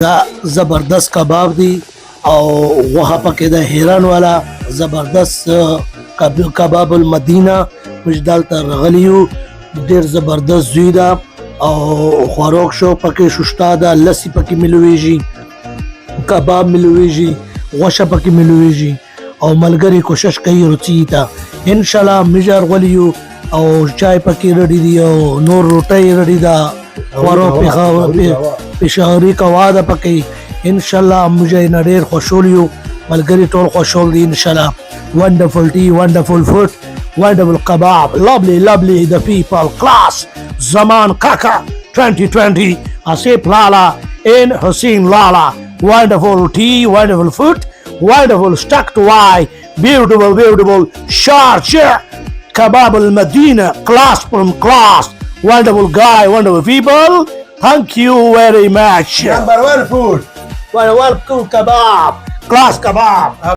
دا زبردست کباب دی او غوښه پکې د حیران والا زبردست کباب المدینه موږ دلته راغلي یو ډېر زبردست زوی ده او خوراک شو پکې شوشتا ده لسی پکې ملویږي کباب ملویږي غوښه پکې ملویږي او ملګری کوشش کوي روچي ته انشاءالله موږ راغلي یو او چای پکې رډي دی او نور روټۍ رډي ده خوراک پېښوري کوا ده پکې انشاءالله موږ نه ډېر خوشحال یو ملګري ټول خوشحال دي انشاءالله wonderful tea wonderful food wonderful kebab lovely the people class Zaman Kaka 2020 Asif Lala and Hussein Lala wonderful tea wonderful food wonderful stuck to eye beautiful sharp kebab al Medina class from class wonderful guy wonderful people thank you very much Number one food. Well, cool kebab, class kebab.